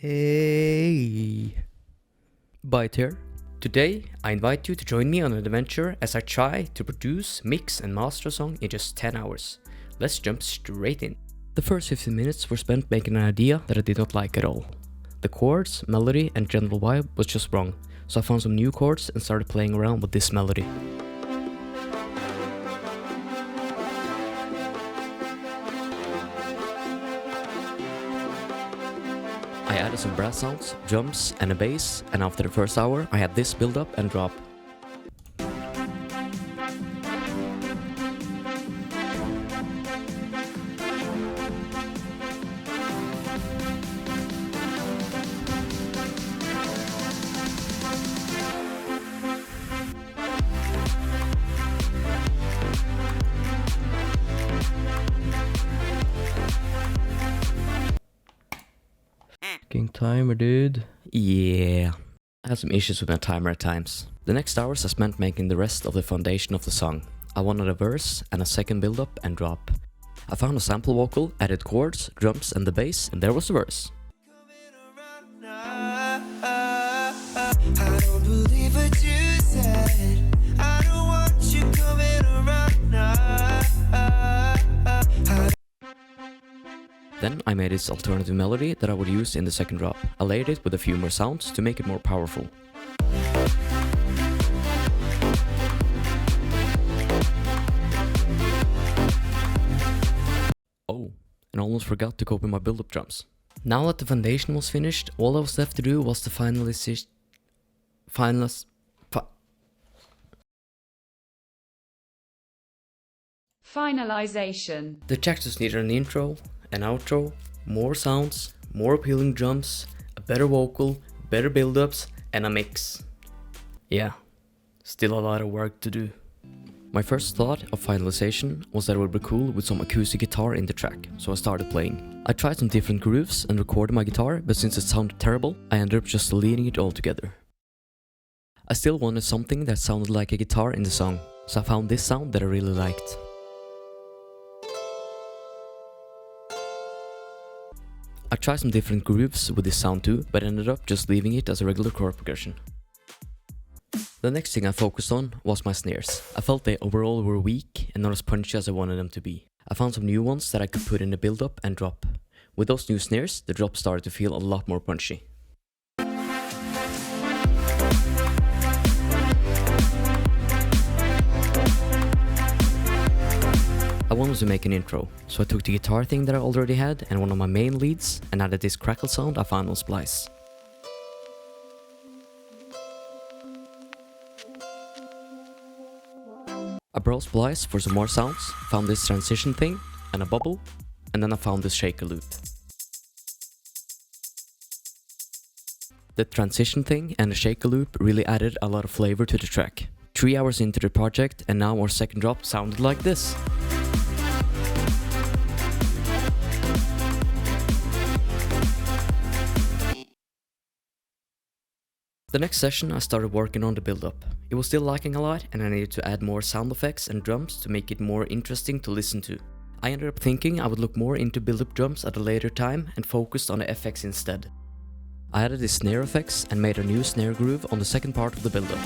Hey, Byte here. Today, I invite you to join me on an adventure as I try to produce, mix and master a song in just 10 hours. Let's jump straight in. The first 15 minutes were spent making an idea that I did not like at all. The chords, melody and general vibe was just wrong, so I found some new chords and started playing around with this melody. I added some brass sounds, drums and a bass, and after the first hour I had this build up and drop. Timer, dude. Yeah. I had some issues with my timer at times. The next hours I spent making the rest of the foundation of the song. I wanted a verse and a second build up and drop. I found a sample vocal, added chords, drums and the bass, and there was the verse. I don't believe what you said. I don't want you coming around now. Then I made this alternative melody that I would use in the second drop. I layered it with a few more sounds to make it more powerful. Oh, and I almost forgot to copy my build-up drums. Now that the foundation was finished, all that was left to do was the finalization. The track just needed an intro, an outro, more sounds, more appealing drums, a better vocal, better build-ups, and a mix. Yeah, still a lot of work to do. My first thought of finalization was that it would be cool with some acoustic guitar in the track, so I started playing. I tried some different grooves and recorded my guitar, but since it sounded terrible, I ended up just deleting it altogether. I still wanted something that sounded like a guitar in the song, so I found this sound that I really liked. I tried some different grooves with this sound too, but ended up just leaving it as a regular chord progression. The next thing I focused on was my snares. I felt they overall were weak and not as punchy as I wanted them to be. I found some new ones that I could put in the build up and drop. With those new snares, the drop started to feel a lot more punchy. I wanted to make an intro, so I took the guitar thing that I already had and one of my main leads and added this crackle sound I found on Splice. I browsed Splice for some more sounds, found this transition thing and a bubble, and then I found this shaker loop. The transition thing and the shaker loop really added a lot of flavor to the track. 3 hours into the project and now our second drop sounded like this. The next session I started working on the build-up. It was still lacking a lot and I needed to add more sound effects and drums to make it more interesting to listen to. I ended up thinking I would look more into build-up drums at a later time and focused on the effects instead. I added the snare effects and made a new snare groove on the second part of the build-up.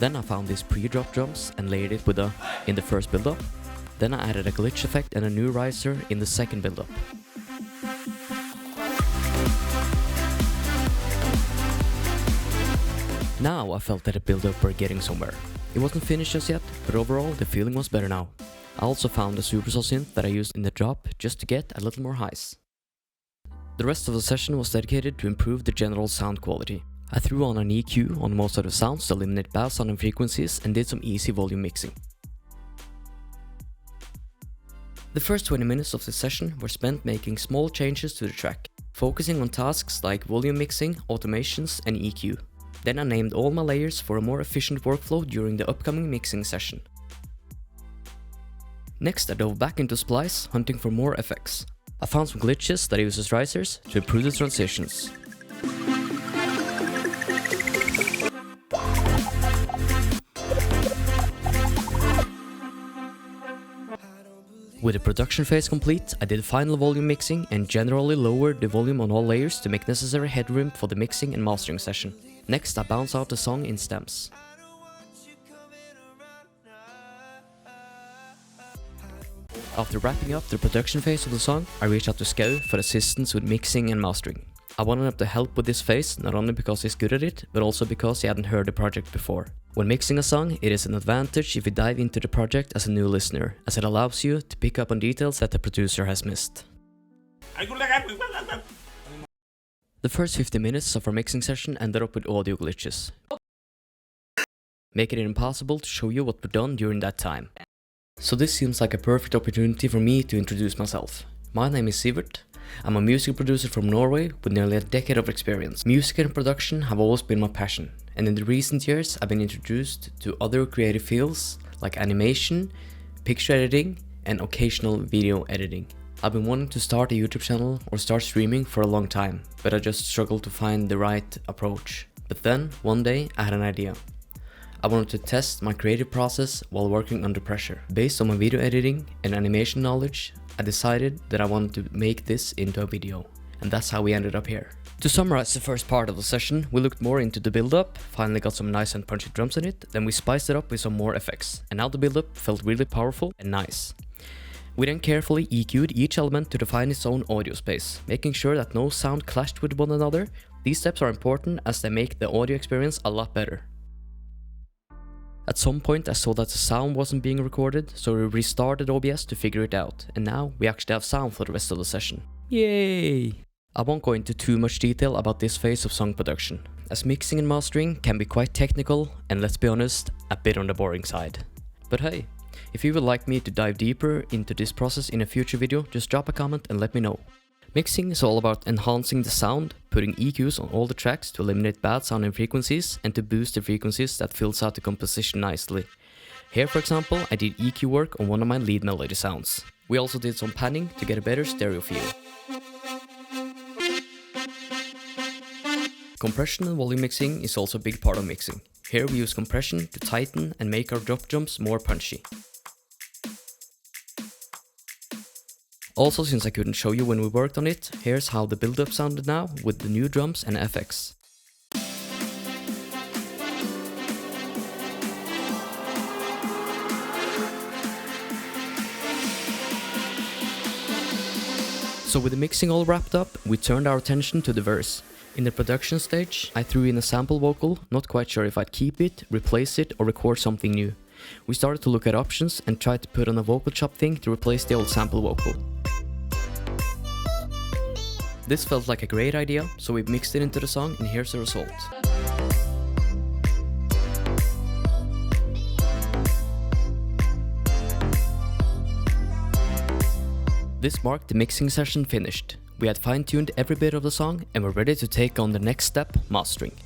Then I found these pre-drop drums and layered it with in the first build-up. Then I added a glitch effect and a new riser in the second build-up. Now I felt that the build-up were getting somewhere. It wasn't finished just yet, but overall the feeling was better now. I also found a supersaw synth that I used in the drop just to get a little more highs. The rest of the session was dedicated to improve the general sound quality. I threw on an EQ on most of the sounds to eliminate bad sounding frequencies and did some easy volume mixing. The first 20 minutes of the session were spent making small changes to the track, focusing on tasks like volume mixing, automations and EQ. Then I named all my layers for a more efficient workflow during the upcoming mixing session. Next I dove back into Splice, hunting for more effects. I found some glitches that uses risers to improve the transitions. With the production phase complete, I did final volume mixing and generally lowered the volume on all layers to make necessary headroom for the mixing and mastering session. Next, I bounce out the song in stems. After wrapping up the production phase of the song, I reached out to Skau for assistance with mixing and mastering. I wanted him to help with this phase, not only because he's good at it, but also because he hadn't heard the project before. When mixing a song, it is an advantage if you dive into the project as a new listener, as it allows you to pick up on details that the producer has missed. The first 50 minutes of our mixing session ended up with audio glitches, making it impossible to show you what we've done during that time. So this seems like a perfect opportunity for me to introduce myself. My name is Sivert. I'm a music producer from Norway with nearly a decade of experience. Music and production have always been my passion, and in the recent years I've been introduced to other creative fields like animation, picture editing, and occasional video editing. I've been wanting to start a YouTube channel or start streaming for a long time, but I just struggled to find the right approach. But then, one day, I had an idea. I wanted to test my creative process while working under pressure. Based on my video editing and animation knowledge, I decided that I wanted to make this into a video, and that's how we ended up here. To summarize the first part of the session, we looked more into the build-up, finally got some nice and punchy drums in it, then we spiced it up with some more effects, and now the build-up felt really powerful and nice. We then carefully EQ'd each element to define its own audio space, making sure that no sound clashed with one another. These steps are important as they make the audio experience a lot better. At some point I saw that the sound wasn't being recorded, so we restarted OBS to figure it out, and now we actually have sound for the rest of the session. Yay! I won't go into too much detail about this phase of song production, as mixing and mastering can be quite technical and, let's be honest, a bit on the boring side. But hey, if you would like me to dive deeper into this process in a future video, just drop a comment and let me know. Mixing is all about enhancing the sound, putting EQs on all the tracks to eliminate bad sounding frequencies and to boost the frequencies that fills out the composition nicely. Here, for example, I did EQ work on one of my lead melody sounds. We also did some panning to get a better stereo feel. Compression and volume mixing is also a big part of mixing. Here we use compression to tighten and make our drop jumps more punchy. Also, since I couldn't show you when we worked on it, here's how the build-up sounded now with the new drums and FX. So with the mixing all wrapped up, we turned our attention to the verse. In the production stage, I threw in a sample vocal, not quite sure if I'd keep it, replace it, or record something new. We started to look at options and tried to put on a vocal chop thing to replace the old sample vocal. This felt like a great idea, so we mixed it into the song, and here's the result. This marked the mixing session finished. We had fine-tuned every bit of the song and were ready to take on the next step, mastering.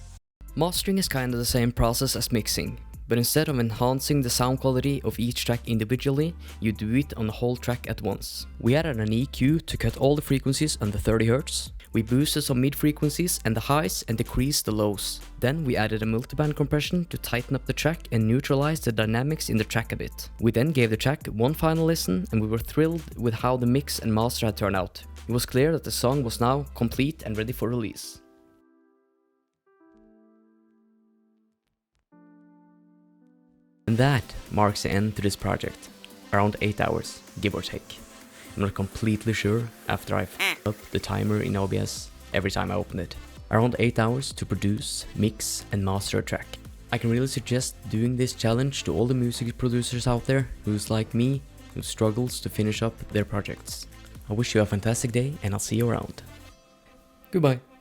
Mastering is kinda the same process as mixing, but instead of enhancing the sound quality of each track individually, you do it on the whole track at once. We added an EQ to cut all the frequencies under 30 Hz. We boosted some mid frequencies and the highs and decreased the lows. Then we added a multiband compression to tighten up the track and neutralize the dynamics in the track a bit. We then gave the track one final listen and we were thrilled with how the mix and master had turned out. It was clear that the song was now complete and ready for release. And that marks the end to this project. Around 8 hours, give or take. I'm not completely sure after I f***ed up the timer in OBS every time I open it. Around 8 hours to produce, mix and master a track. I can really suggest doing this challenge to all the music producers out there who's like me, who struggles to finish up their projects. I wish you a fantastic day and I'll see you around. Goodbye.